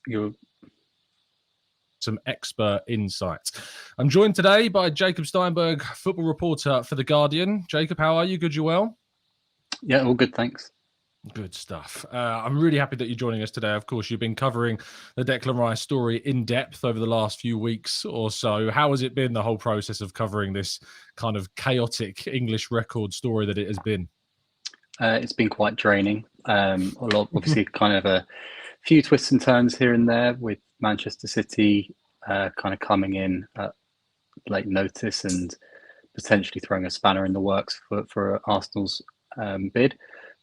your some expert insights. I'm joined today by Jacob Steinberg, football reporter for The Guardian. Jacob, how are you? Good, you well? Yeah, all good, thanks. Good stuff. I'm really happy that you're joining us today. Of course, you've been covering the Declan Rice story in depth over the last few weeks or so. How has it been, the whole process of covering this kind of chaotic English record story that it has been? It's been quite draining. Obviously, kind of a few twists and turns here and there with Manchester City kind of coming in at late notice and potentially throwing a spanner in the works for Arsenal's bid.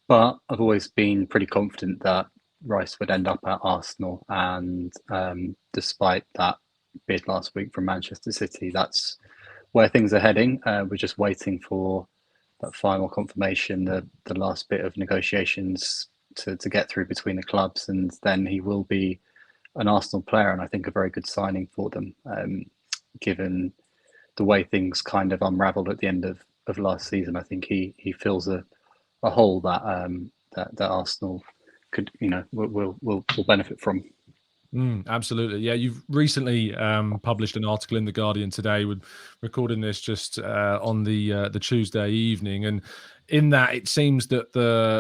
But I've always been pretty confident that Rice would end up at Arsenal, and despite that bid last week from Manchester City, that's where things are heading. We're just waiting for that final confirmation, the last bit of negotiations to get through between the clubs, and then he will be an Arsenal player, and I think a very good signing for them, given the way things kind of unravelled at the end of last season. I think he fills a hole that that Arsenal could, will benefit from. Absolutely. Yeah, you've recently published an article in The Guardian today. We're recording this just on the Tuesday evening, and in that it seems that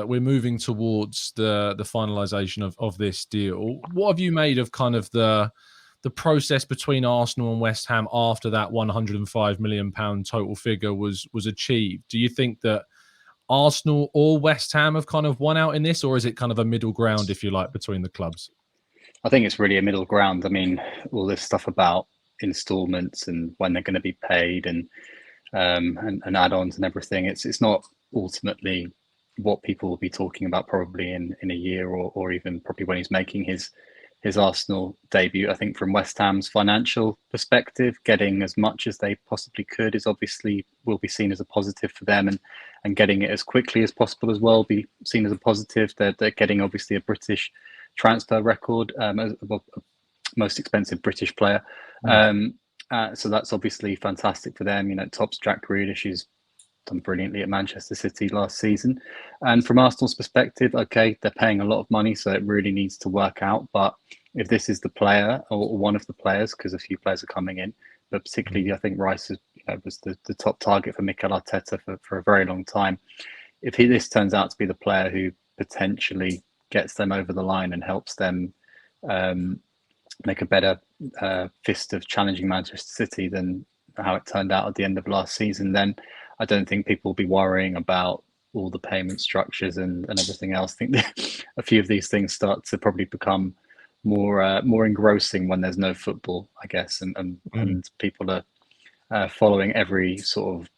we're moving towards the finalisation of this deal. What have you made of kind of the process between Arsenal and West Ham after that £105 million total figure was achieved? Do you think that Arsenal or West Ham have kind of won out in this, or is it kind of a middle ground, if you like, between the clubs? I think it's really a middle ground. I mean, all this stuff about instalments and when they're going to be paid and add-ons and everything. It's not ultimately what people will be talking about probably in a year or even probably when he's making his Arsenal debut. I think from West Ham's financial perspective, getting as much as they possibly could is obviously will be seen as a positive for them, and getting it as quickly as possible as well be seen as a positive. They're getting obviously a British transfer record, most expensive British player. So that's obviously fantastic for them. Tops Jack Grealish, who's done brilliantly at Manchester City last season. And from Arsenal's perspective, okay, they're paying a lot of money, so it really needs to work out. But if this is the player or one of the players, because a few players are coming in, but particularly I think Rice was the top target for Mikel Arteta for a very long time. If this turns out to be the player who potentially gets them over the line and helps them make a better fist of challenging Manchester City than how it turned out at the end of last season, then I don't think people will be worrying about all the payment structures and everything else. I think a few of these things start to probably become more engrossing when there's no football, I guess, and people are following every sort of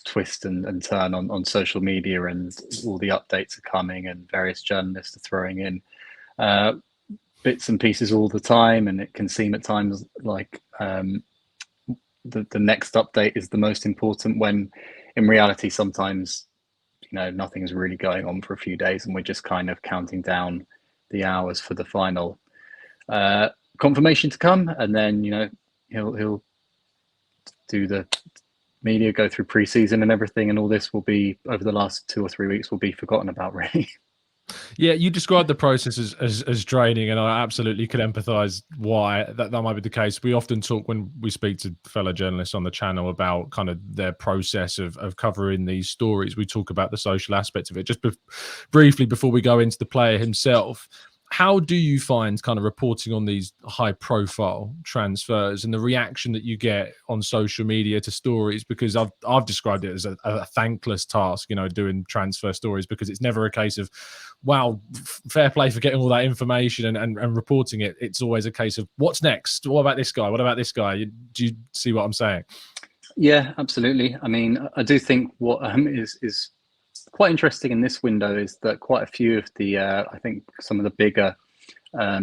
twist and turn on social media, and all the updates are coming, and various journalists are throwing in bits and pieces all the time, and it can seem at times like the next update is the most important, when in reality sometimes nothing's really going on for a few days, and we're just kind of counting down the hours for the final confirmation to come, and then he'll do the media, go through pre-season and everything, and all this will be, over the last 2 or 3 weeks, will be forgotten about, really. Yeah, you described the process as draining, and I absolutely could empathise why that might be the case. We often talk, when we speak to fellow journalists on the channel, about kind of their process of covering these stories. We talk about the social aspects of it. Just briefly before we go into the player himself, how do you find kind of reporting on these high-profile transfers and the reaction that you get on social media to stories? Because I've described it as a thankless task, doing transfer stories, because it's never a case of, wow, fair play for getting all that information and reporting it. It's always a case of, what's next? What about this guy? What about this guy? Do you see what I'm saying? Yeah, absolutely. I mean, I do think what is quite interesting in this window is that quite a few of the, I think some of the bigger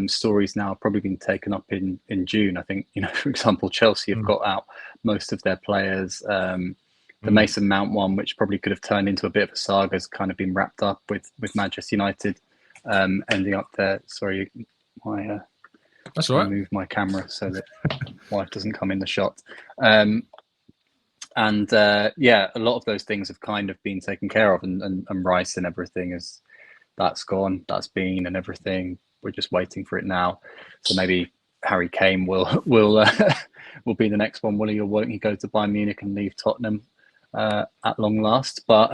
stories now have probably been taken up in June. I think, for example, Chelsea have got out most of their players. The Mason Mount one, which probably could have turned into a bit of a saga, has kind of been wrapped up with Manchester United ending up there. Sorry, that's all right. Move my camera so that wife doesn't come in the shot. And a lot of those things have kind of been taken care of, and Rice and everything that's gone, that's been, and everything. we're just waiting for it now. So maybe Harry Kane will will be the next one, will he, or won't he go to Bayern Munich and leave Tottenham at long last? But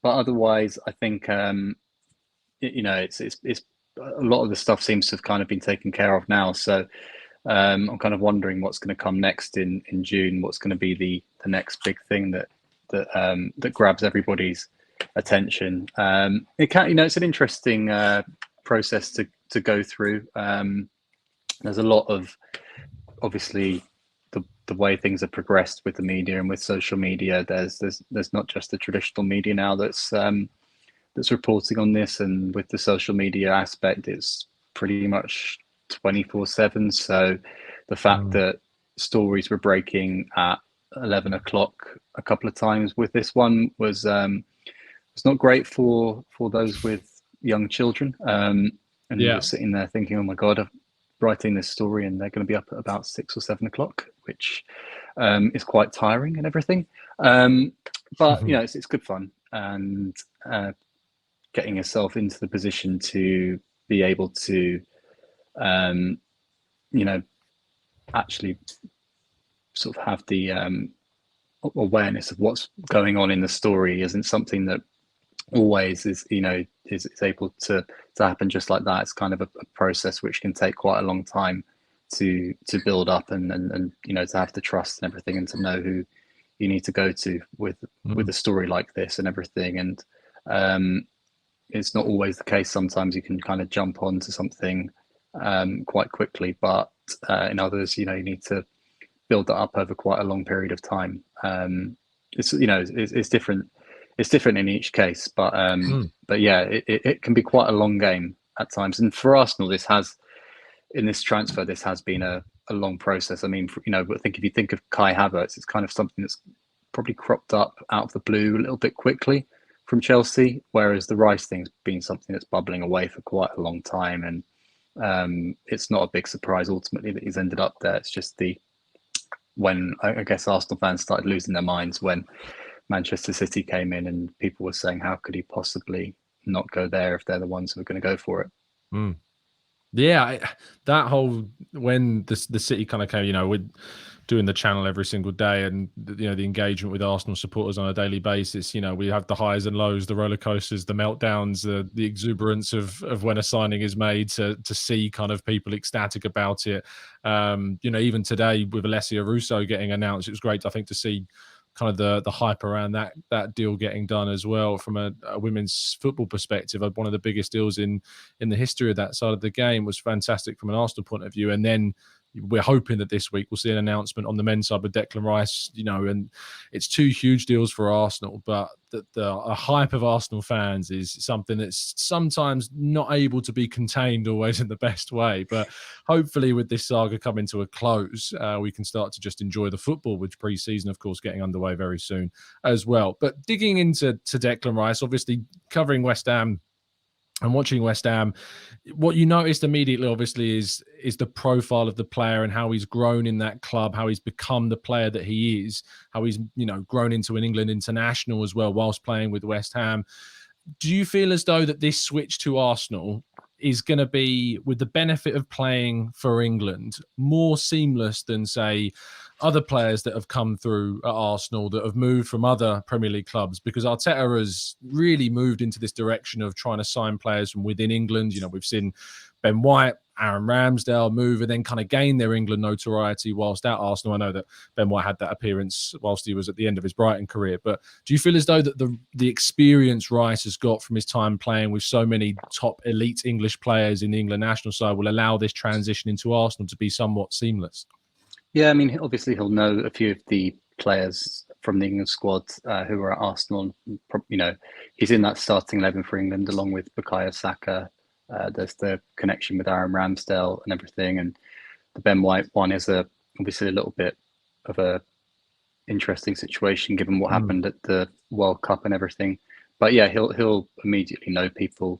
otherwise, I think it's a lot of the stuff seems to have kind of been taken care of now. So I'm kind of wondering what's going to come next in June. What's going to be the next big thing that grabs everybody's attention. It's an interesting process to go through. There's a lot of, obviously, the way things have progressed with the media and with social media. There's not just the traditional media now that's reporting on this, and with the social media aspect, it's pretty much 24/7. So the fact that stories were breaking at 11 o'clock a couple of times with this one was not great for those with young children. And you're sitting there thinking, oh my God, I'm writing this story and they're going to be up at about 6 or 7 o'clock, which is quite tiring and everything. But it's good fun, and getting yourself into the position to be able to actually sort of have the awareness of what's going on in the story isn't something that always is able to happen just like that. It's kind of a process which can take quite a long time to build up and to have the trust and everything, and to know who you need to go to with a story like this and everything. And it's not always the case. Sometimes you can kind of jump onto something quite quickly, but in others, you need to build that up over quite a long period of time. It's different. It's different in each case, but yeah, it can be quite a long game at times. And for Arsenal, in this transfer, this has been a long process. I mean, I think if you think of Kai Havertz, it's kind of something that's probably cropped up out of the blue a little bit quickly from Chelsea, whereas the Rice thing's been something that's bubbling away for quite a long time. And it's not a big surprise ultimately that he's ended up there. It's just when I guess Arsenal fans started losing their minds when Manchester City came in, and people were saying, how could he possibly not go there if they're the ones who are going to go for it? Yeah, that whole, when the City kind of came, we're doing the channel every single day, and the engagement with Arsenal supporters on a daily basis. We have the highs and lows, the roller coasters, the meltdowns, the exuberance of when a signing is made, to see kind of people ecstatic about it. Even today with Alessia Russo getting announced, it was great, I think, to see kind of the hype around that deal getting done as well from a women's football perspective. One of the biggest deals in the history of that side of the game. Was fantastic from an Arsenal point of view. And then we're hoping that this week we'll see an announcement on the men's side with Declan Rice, and it's two huge deals for Arsenal, but the hype of Arsenal fans is something that's sometimes not able to be contained always in the best way. But hopefully with this saga coming to a close, we can start to just enjoy the football, with pre-season, of course, getting underway very soon as well. But digging into Declan Rice, obviously covering West Ham and watching West Ham, what you noticed immediately, obviously, is the profile of the player and how he's grown in that club, how he's become the player that he is, how he's grown into an England international as well whilst playing with West Ham. Do you feel as though that this switch to Arsenal is going to be, with the benefit of playing for England, more seamless than, say, other players that have come through at Arsenal that have moved from other Premier League clubs? Because Arteta has really moved into this direction of trying to sign players from within England. We've seen Ben White, Aaron Ramsdale move and then kind of gain their England notoriety whilst at Arsenal. I know that Ben White had that appearance whilst he was at the end of his Brighton career. But do you feel as though that the experience Rice has got from his time playing with so many top elite English players in the England national side will allow this transition into Arsenal to be somewhat seamless? Yeah, I mean, obviously he'll know a few of the players from the England squad who are at Arsenal. He's in that starting 11 for England along with Bukayo Saka. There's the connection with Aaron Ramsdale and everything, and the Ben White one is obviously a little bit of a interesting situation given what happened at the World Cup and everything. But yeah, he'll immediately know people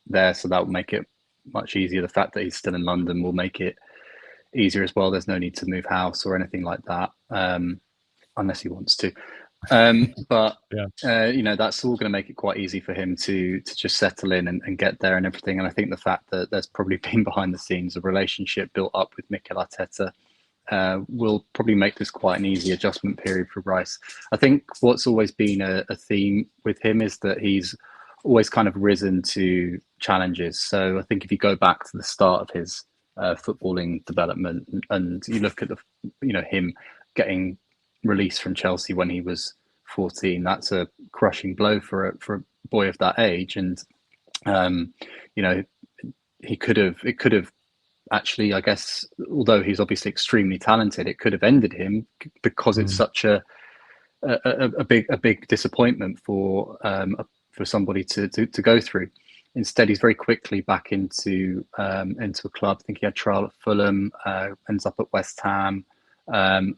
there, so that will make it much easier. The fact that he's still in London will make it easier as well. There's no need to move house or anything like that, unless he wants to. But Yeah. that's all going to make it quite easy for him to just settle in and get there and everything. And I think the fact that there's probably been behind the scenes a relationship built up with Mikel Arteta will probably make this quite an easy adjustment period for Rice. I think what's always been a theme with him is that he's always kind of risen to challenges. So I think if you go back to the start of his footballing development and you look at him getting released from Chelsea when he was 14, that's a crushing blow for a boy of that age. And you know, it could have actually, I guess, although he's obviously extremely talented, it could have ended him because it's such a big disappointment for somebody to go through. Instead, he's very quickly back into a club. I think he had trial at Fulham, ends up at West Ham.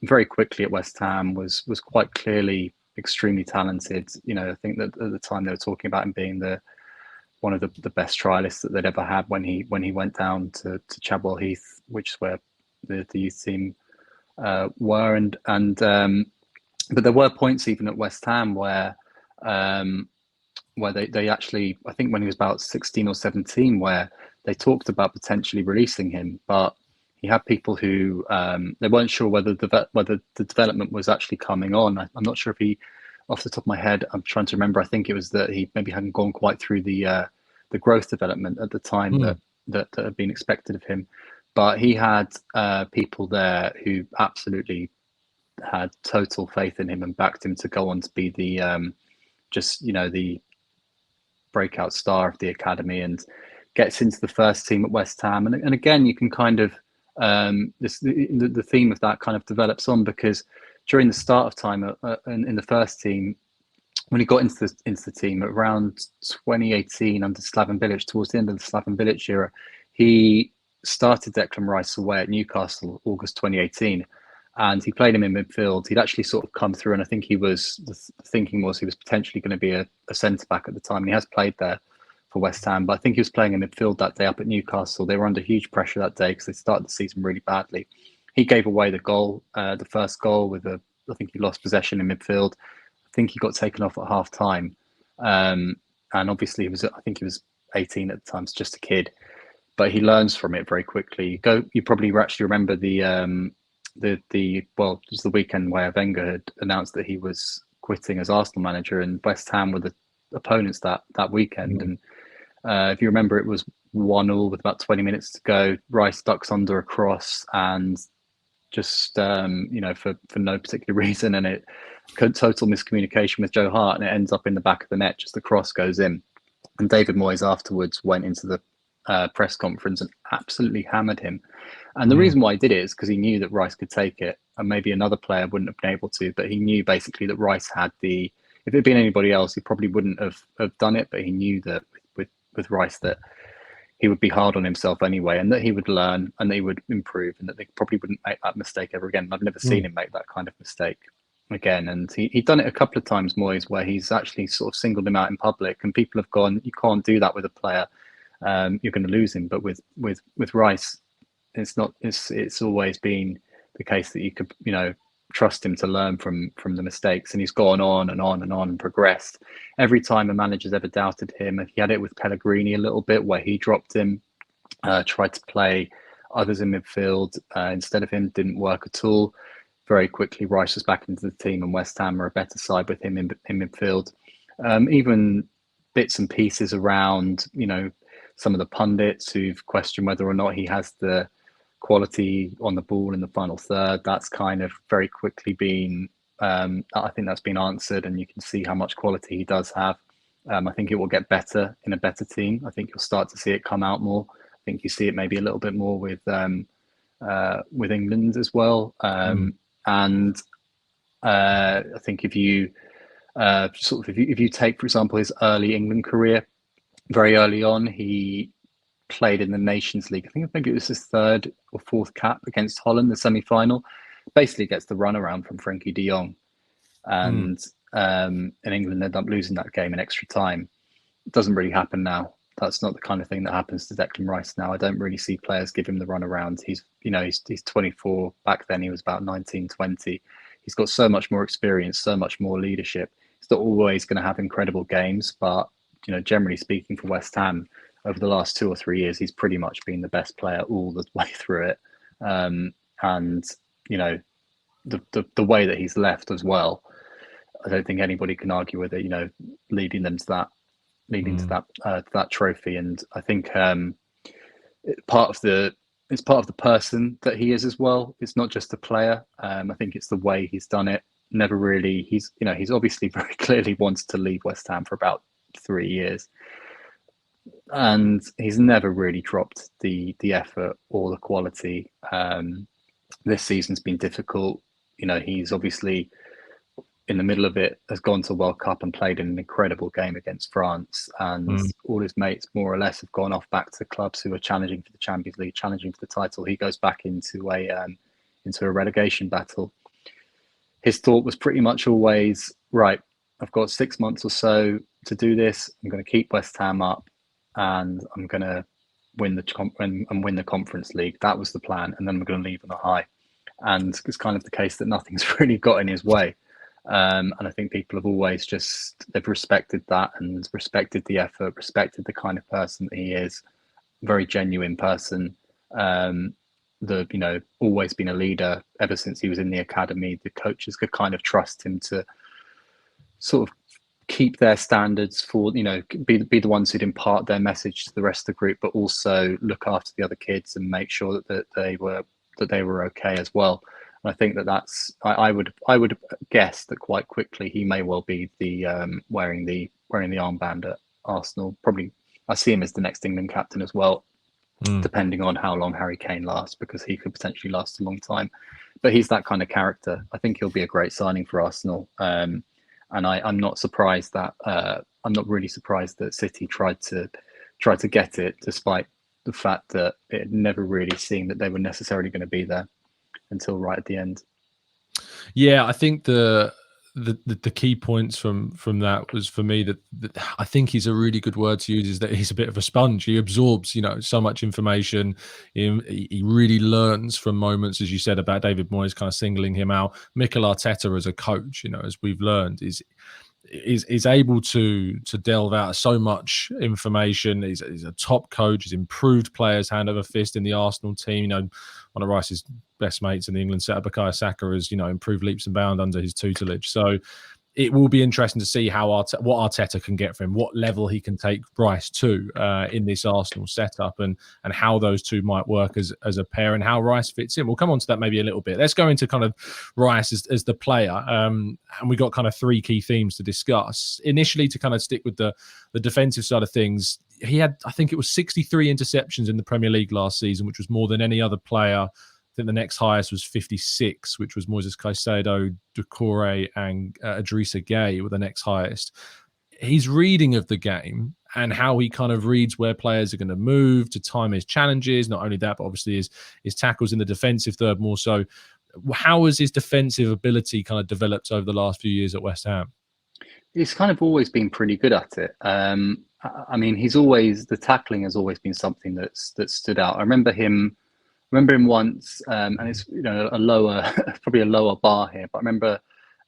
Very quickly at West Ham was quite clearly extremely talented. I think that at the time they were talking about him being one of the best trialists that they'd ever had when he went down to Chadwell Heath, which is where the youth team were. But there were points even at West Ham where they actually, I think when he was about 16 or 17, where they talked about potentially releasing him, but he had people who they weren't sure whether the development was actually coming on. I'm not sure if he, off the top of my head, I'm trying to remember. I think it was that he maybe hadn't gone quite through the growth development at the time that had been expected of him. But he had people there who absolutely had total faith in him and backed him to go on to be the the breakout star of the academy, and gets into the first team at West Ham. And again, you can kind of the theme of that kind of develops on, because during the start of time in the first team, when he got into the team around 2018 under Slaven Bilic, towards the end of the Slaven Bilic era, he started Declan Rice away at Newcastle August 2018, and he played him in midfield. He'd actually sort of come through, and I think the thinking was he was potentially going to be a centre back at the time, and he has played there for West Ham. But I think he was playing in midfield that day up at Newcastle. They were under huge pressure that day because they started the season really badly. He gave away the goal, the first goal I think he lost possession in midfield. I think he got taken off at half time. And obviously I think he was 18 at the time, so just a kid. But he learns from it very quickly. You probably actually remember it was the weekend where Wenger had announced that he was quitting as Arsenal manager, and West Ham were the opponents that weekend. And if you remember, it was 1-1 with about 20 minutes to go. Rice ducks under a cross, and just for no particular reason, and it total miscommunication with Joe Hart, and it ends up in the back of the net. Just the cross goes in, and David Moyes afterwards went into the press conference and absolutely hammered him. And the reason why he did it is because he knew that Rice could take it, and maybe another player wouldn't have been able to. But he knew basically that Rice had if it had been anybody else, he probably wouldn't have done it. But he knew that with Rice that he would be hard on himself anyway, and that he would learn and that he would improve, and that they probably wouldn't make that mistake ever again. I've never seen him make that kind of mistake again. And he'd done it a couple of times, Moyes, where he's actually sort of singled him out in public, and people have gone, you can't do that with a player. You're going to lose him. But with Rice, it's always been the case that you could trust him to learn from the mistakes, and he's gone on and on and on and progressed. Every time a manager's ever doubted him, he had it with Pellegrini a little bit, where he dropped him, tried to play others in midfield instead of him, didn't work at all. Very quickly, Rice was back into the team, and West Ham are a better side with him in midfield. Even bits and pieces around, some of the pundits who've questioned whether or not he has the quality on the ball in the final third. That's kind of very quickly been, I think that's been answered, and you can see how much quality he does have. I think it will get better in a better team. I think you'll start to see it come out more. I think you see it maybe a little bit more with England as well. And I think if you if you take, for example, his early England career, very early on, he played in the Nations League. I think maybe it was his third or fourth cap against Holland, the semi-final. Basically gets the runaround from Frankie de Jong, and England end up losing that game in extra time. It doesn't really happen now. That's not the kind of thing that happens to Declan Rice now. I don't really see players give him the runaround. He's 24. Back then he was about 19, 20. he's got so much more experience, so much more leadership. He's not always going to have incredible games, but generally speaking, for West Ham over the last 2 or 3 years, he's pretty much been the best player all the way through it. And the way that he's left as well, I don't think anybody can argue with it. Leading them to that trophy, and I think it's part of the person that he is as well. It's not just the player. I think it's the way he's done it. Never really. He's obviously very clearly wants to leave West Ham for about 3 years, and he's never really dropped the effort or the quality. This season's been difficult. He's obviously in the middle of it has gone to World Cup and played an incredible game against France, and all his mates more or less have gone off back to clubs who are challenging for the Champions League, challenging for the title. He goes back into a relegation battle. His thought was pretty much always, right, I've got 6 months or so to do this. I'm going to keep West Ham up, and I'm going to win the Conference League. That was the plan, and then we're going to leave on a high. And it's kind of the case that nothing's really got in his way. And I think people have always they've respected that and respected the effort, respected the kind of person that he is, very genuine person. Always been a leader ever since he was in the academy. The coaches could kind of trust him to sort of keep their standards for, be the ones who'd impart their message to the rest of the group, but also look after the other kids and make sure that they were okay as well. And I think that's I would guess that quite quickly he may well be the wearing the armband at Arsenal. Probably I see him as the next England captain as well, depending on how long Harry Kane lasts, because he could potentially last a long time. But he's that kind of character. I think he'll be a great signing for Arsenal. And I'm not surprised that I'm not really surprised that City tried to get it, despite the fact that it never really seemed that they were necessarily going to be there until right at the end. Yeah, I think the key points from that was for me that I think he's a really good word to use, is that he's a bit of a sponge. He absorbs, so much information. He really learns from moments, as you said about David Moyes kind of singling him out. Mikel Arteta as a coach, as we've learned, is able to delve out so much information. He's a top coach. He's improved players hand over fist in the Arsenal team. One of Rice's best mates in the England setup, Bukayo Saka, has improved leaps and bounds under his tutelage. So it will be interesting to see what Arteta can get from him, what level he can take Rice to in this Arsenal setup, and how those two might work as a pair, and how Rice fits in. We'll come on to that maybe a little bit. Let's go into kind of Rice as the player, and we got kind of 3 key themes to discuss. Initially, to kind of stick with the defensive side of things, he had, I think it was 63 interceptions in the Premier League last season, which was more than any other player. I think the next highest was 56, which was Moises Caicedo, Doucouré, and Idrissa Gueye were the next highest. His reading of the game and how he kind of reads where players are going to move to time his challenges, not only that, but obviously his tackles in the defensive third more so. How has his defensive ability kind of developed over the last few years at West Ham? He's kind of always been pretty good at it. I mean, the tackling has always been something that stood out. I remember him once, and it's probably a lower bar here, but I remember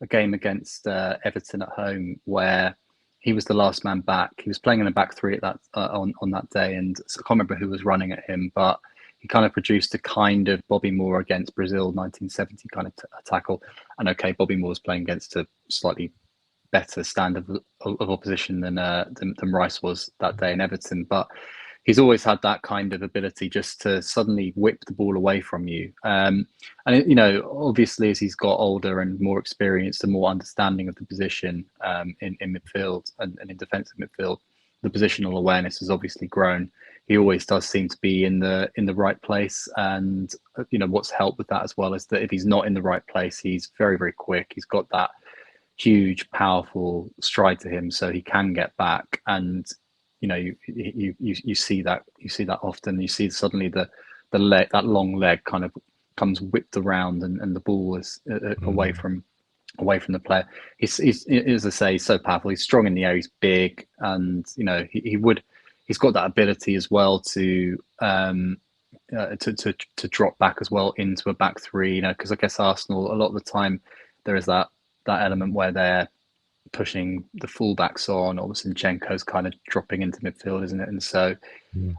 a game against Everton at home where he was the last man back. He was playing in a back three at that on that day, and so I can't remember who was running at him, but he kind of produced a kind of Bobby Moore against Brazil 1970 kind of tackle. And okay, Bobby Moore was playing against a slightly better standard of opposition than Rice was that day in Everton, but he's always had that kind of ability just to suddenly whip the ball away from you. And obviously as he's got older and more experienced and more understanding of the position in midfield and in defensive midfield, the positional awareness has obviously grown. He always does seem to be in the right place, and what's helped with that as well is that if he's not in the right place, he's very, very quick. He's got that huge, powerful stride to him, so he can get back. And you see that often. You see suddenly the leg, that long leg, kind of comes whipped around, and the ball is away from the player. He's as I say, so powerful. He's strong in the air. He's big, and he's got that ability as well to drop back as well into a back three. Because I guess Arsenal a lot of the time there is that element where they're pushing the fullbacks on, or Zinchenko's kind of dropping into midfield, isn't it? And so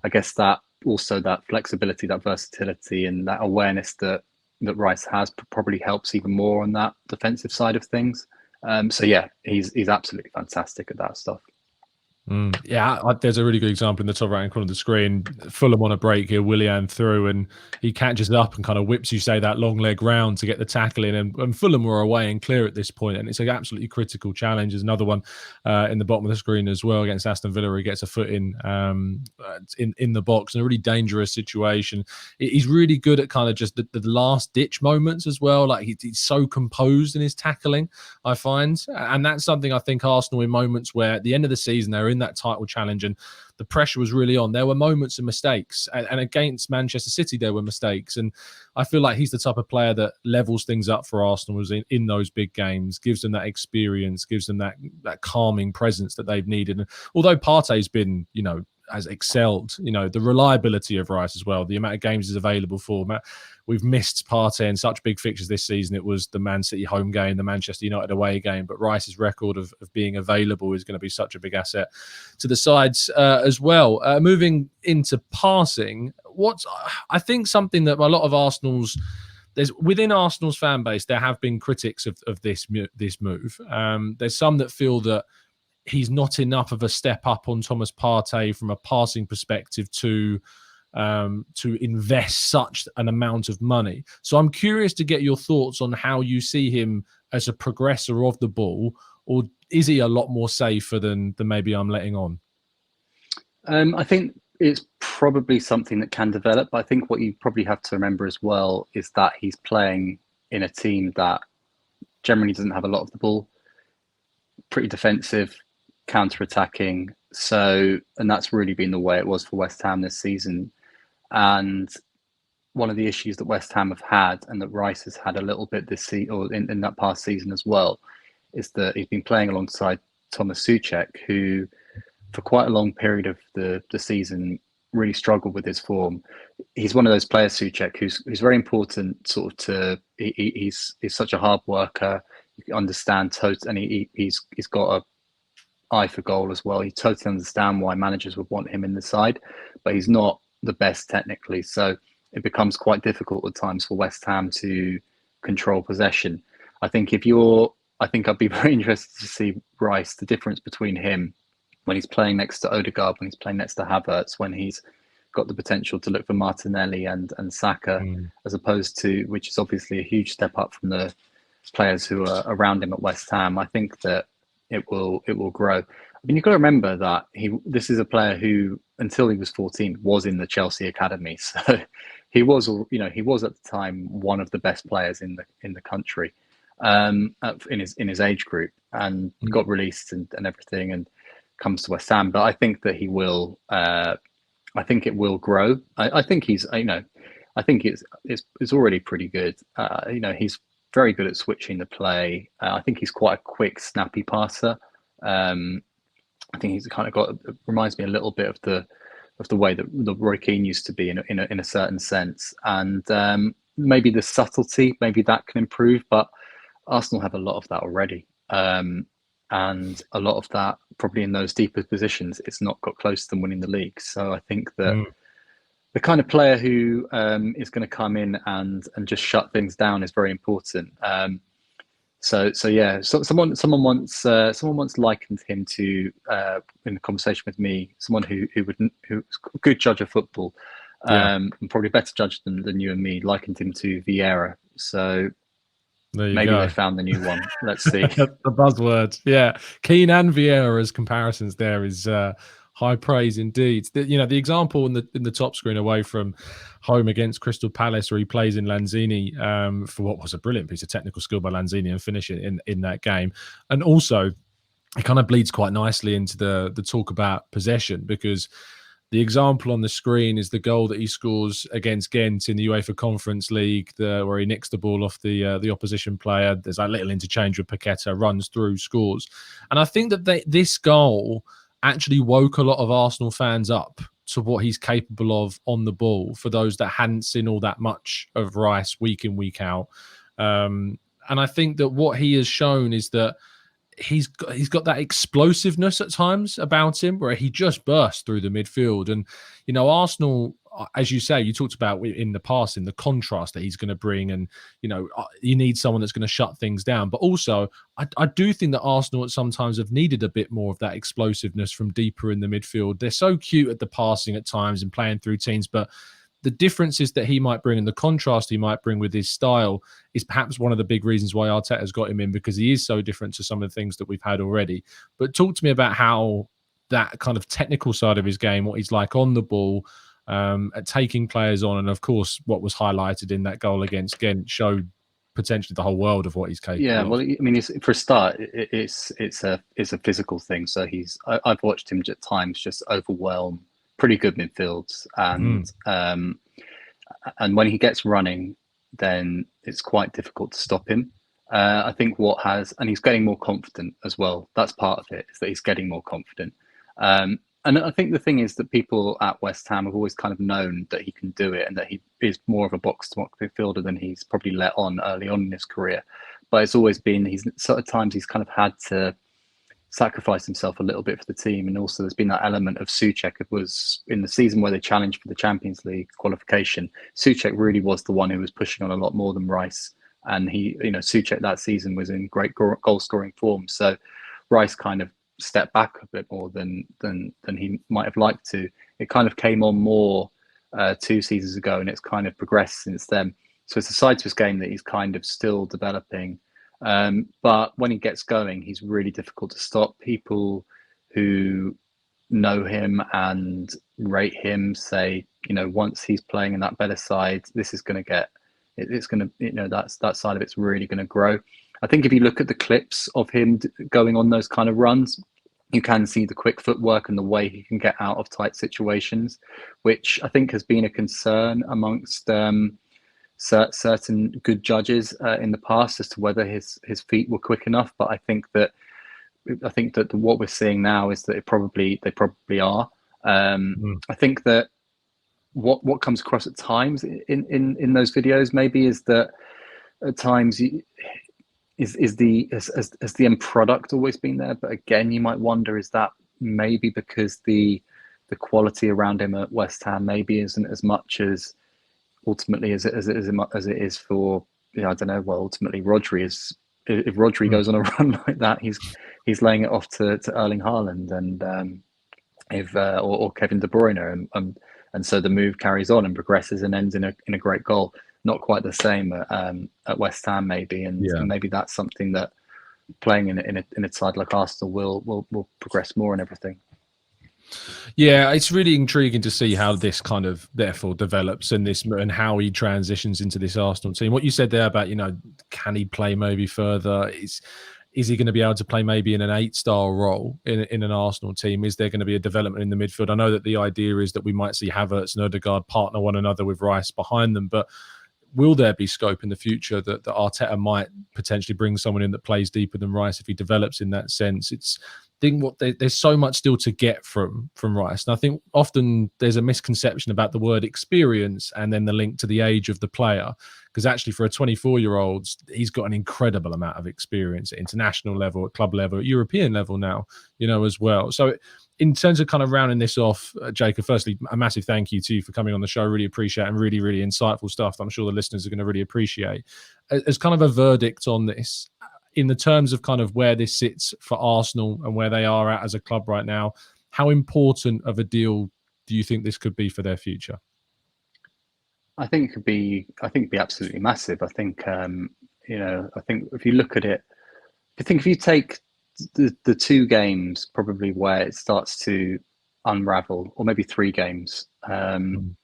I guess that also that flexibility, that versatility, and that awareness that Rice has probably helps even more on that defensive side of things. So yeah, he's absolutely fantastic at that stuff. Yeah, there's a really good example in the top right-hand corner of the screen. Fulham on a break here, Willian through, and he catches it up and kind of whips, you say, that long leg round to get the tackle in. And Fulham were away and clear at this point, and it's an absolutely critical challenge. There's another one in the bottom of the screen as well against Aston Villa, where he gets a foot in the box in a really dangerous situation. He's really good at kind of just the last-ditch moments as well. Like he's so composed in his tackling, I find. And that's something I think Arsenal, in moments where at the end of the season they're in that title challenge and the pressure was really on, there were moments of mistakes, and against Manchester City there were mistakes, and I feel like he's the type of player that levels things up for Arsenal in those big games, gives them that experience, gives them that calming presence that they've needed. And although Partey's been, has excelled, the reliability of Rice as well, the amount of games he's available for. We've missed Partey in such big fixtures this season. It was the Man City home game, the Manchester United away game, but Rice's record of being available is going to be such a big asset to the sides as well. Moving into passing, I think something that a lot of within Arsenal's fan base, there have been critics of this move. There's some that feel that he's not enough of a step up on Thomas Partey from a passing perspective to invest such an amount of money. So I'm curious to get your thoughts on how you see him as a progressor of the ball, or is he a lot more safer than maybe I'm letting on? I think it's probably something that can develop. I think what you probably have to remember as well is that he's playing in a team that generally doesn't have a lot of the ball, pretty defensive, counter-attacking. So, and that's really been the way it was for West Ham this season. And one of the issues that West Ham have had, and that Rice has had a little bit this season, or in that past season as well, is that he's been playing alongside Thomas Souček, who for quite a long period of the season really struggled with his form. He's one of those players, Souček, who's very important he's such a hard worker. You can understand and he's got a eye for goal as well. You totally understand why managers would want him in the side, but he's not the best technically. So it becomes quite difficult at times for West Ham to control possession. I think I'd be very interested to see Rice, the difference between him when he's playing next to Odegaard, when he's playing next to Havertz, when he's got the potential to look for Martinelli and Saka, as opposed to, which is obviously a huge step up from the players who are around him at West Ham. I think that it will grow. I mean, you've got to remember that this is a player who, until he was 14, was in the Chelsea academy. So he was at the time one of the best players in the country, in his age group, and got released and everything, and comes to West Ham. But I think that he will. I think it will grow. I think he's. I think it's already pretty good. He's very good at switching the play. I think he's quite a quick, snappy passer. I think he's kind of reminds me a little bit of the way that Roy Keane used to be in a certain sense, and maybe the subtlety, maybe that can improve. But Arsenal have a lot of that already, and a lot of that probably in those deeper positions. It's not got close to them winning the league. So I think that. The kind of player who is going to come in and just shut things down is very important. So yeah. So someone once likened him to in a conversation with me. Someone who's a good judge of football, and probably a better judge than you and me, likened him to Vieira. So maybe they found the new one. Let's see. The buzzword, yeah. Keane and Vieira's comparisons there is. High praise indeed. The example in the top screen away from home against Crystal Palace, where he plays in Lanzini for what was a brilliant piece of technical skill by Lanzini and finish it in that game. And also, it kind of bleeds quite nicely into the talk about possession, because the example on the screen is the goal that he scores against Ghent in the UEFA Conference League, where he nicks the ball off the opposition player. There's a little interchange with Paqueta, runs through, scores. And I think that this goal actually woke a lot of Arsenal fans up to what he's capable of on the ball, for those that hadn't seen all that much of Rice week in, week out. And I think that what he has shown is that he's got that explosiveness at times about him where he just bursts through the midfield. And Arsenal, as you say, you talked about in the past in the contrast that he's going to bring, and you need someone that's going to shut things down. But also I do think that Arsenal at sometimes have needed a bit more of that explosiveness from deeper in the midfield. They're so cute at the passing at times and playing through teams, but the differences that he might bring and the contrast he might bring with his style is perhaps one of the big reasons why Arteta's got him in, because he is so different to some of the things that we've had already. But talk to me about how that kind of technical side of his game, what he's like on the ball, at taking players on, and of course what was highlighted in that goal against Ghent showed potentially the whole world of what he's capable Yeah, of. well, I mean, for a start, it's a physical thing. So I've watched him at times just overwhelm pretty good midfields, and when he gets running, then it's quite difficult to stop him. I think and he's getting more confident as well. That's part of it, is that he's getting more confident. And I think the thing is that people at West Ham have always kind of known that he can do it, and that he is more of a box-to-box midfielder than he's probably let on early on in his career. But it's always been, at times he's kind of had to sacrifice himself a little bit for the team. And also there's been that element of Souček. It was in the season where they challenged for the Champions League qualification. Souček really was the one who was pushing on a lot more than Rice. And Souček that season was in great goal scoring form. So Rice kind of stepped back a bit more than he might have liked to. It kind of came on more 2 seasons ago, and it's kind of progressed since then. So it's a side to his game that he's kind of still developing. But when he gets going, he's really difficult to stop. People who know him and rate him say, once he's playing in that better side, this is going to get, it's going to, that side of it's really going to grow. I think if you look at the clips of him going on those kind of runs, you can see the quick footwork and the way he can get out of tight situations, which I think has been a concern amongst certain good judges in the past as to whether his feet were quick enough. But I think that what we're seeing now is that they probably are. I think that what comes across at times in those videos maybe is that at times has the end product always been there? But again, you might wonder, is that maybe because the quality around him at West Ham maybe isn't as much as ultimately as it is for, I don't know. Well, ultimately Rodri is. If Rodri goes on a run like that, he's laying it off to Erling Haaland and or Kevin De Bruyne, and so the move carries on and progresses and ends in a great goal. Not quite the same at West Ham maybe, and maybe that's something that playing in a side like Arsenal will progress more and everything. Yeah, it's really intriguing to see how this kind of therefore develops and how he transitions into this Arsenal team. What you said there about, can he play maybe further? Is he going to be able to play maybe in an 8-star role in an Arsenal team? Is there going to be a development in the midfield? I know that the idea is that we might see Havertz and Odegaard partner one another with Rice behind them, but will there be scope in the future that Arteta might potentially bring someone in that plays deeper than Rice if he develops in that sense? There's so much still to get from Rice, and I think often there's a misconception about the word experience and then the link to the age of the player, because actually for a 24-year-old, he's got an incredible amount of experience at international level, at club level, at European level now, as well. So in terms of kind of rounding this off, Jacob, firstly, a massive thank you to you for coming on the show. Really appreciate it, and really, really insightful stuff that I'm sure the listeners are going to really appreciate. As kind of a verdict on this, in the terms of kind of where this sits for Arsenal and where they are at as a club right now, how important of a deal do you think this could be for their future? I think it could be absolutely massive. I think, I think if you look at it, if you take the 2 games probably where it starts to unravel, or maybe 3 games, you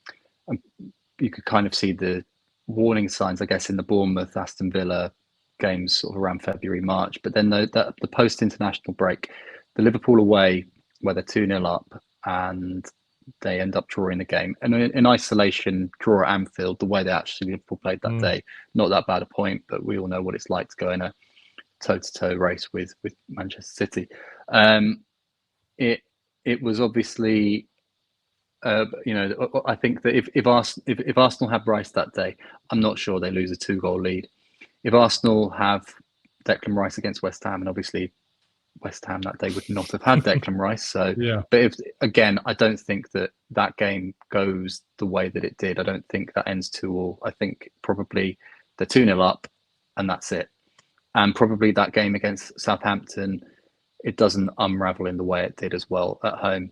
could kind of see the warning signs, I guess, in the Bournemouth, Aston Villa games sort of around February, March. But then the post-international break, the Liverpool away, where they're 2-0 up and they end up drawing the game. And in isolation, draw at Anfield, the way they actually Liverpool played that day, not that bad a point, but we all know what it's like to go in a toe-to-toe race with Manchester City. It was obviously, I think that if Arsenal had Rice that day, I'm not sure they lose a 2-goal lead. if Arsenal have Declan Rice against West Ham, and obviously West Ham that day would not have had Declan Rice. So, Yeah. but if again, I don't think that game goes the way that it did. I don't think that ends 2-2. I think probably they're 2-0 up, and that's it. And probably that game against Southampton, it doesn't unravel in the way it did as well at home.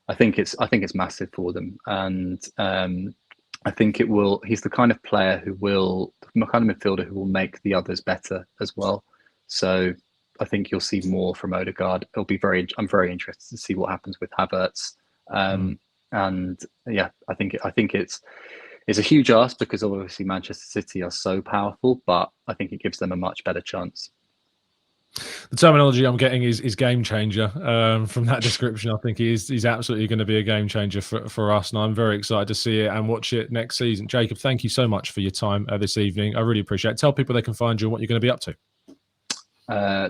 I think it's massive for them, and I think it will. He's the kind of player the kind of midfielder who will make the others better as well. So I think you'll see more from Odegaard. I'm very interested to see what happens with Havertz. And yeah, I think it's a huge ask because obviously Manchester City are so powerful, but I think it gives them a much better chance. The terminology I'm getting is game changer from that description. I think he's absolutely going to be a game changer for us, and I'm very excited to see it and watch it next season. Jacob, thank you so much for your time this evening. I really appreciate it. Tell people they can find you and what you're going to be up to.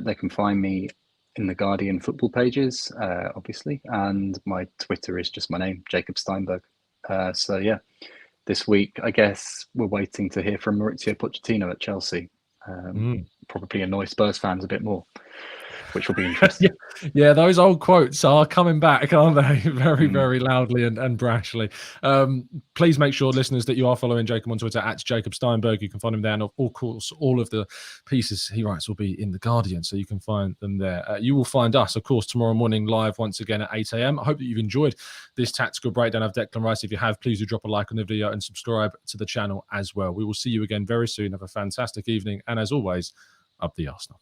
They can find me in the Guardian football pages, obviously, and my Twitter is just my name, Jacob Steinberg. So yeah, this week I guess we're waiting to hear from Mauricio Pochettino at Chelsea. Probably annoy Spurs fans a bit more, which will be interesting. Yeah, those old quotes are coming back, aren't they? Very, very loudly and brashly. Please make sure, listeners, that you are following Jacob on Twitter at Jacob Steinberg. You can find him there. And of course, all of the pieces he writes will be in the Guardian, so you can find them there. You will find us, of course, tomorrow morning live once again at 8 a.m. I hope that you've enjoyed this tactical breakdown of Declan Rice. If you have, please do drop a like on the video and subscribe to the channel as well. We will see you again very soon. Have a fantastic evening. And as always, up the Arsenal.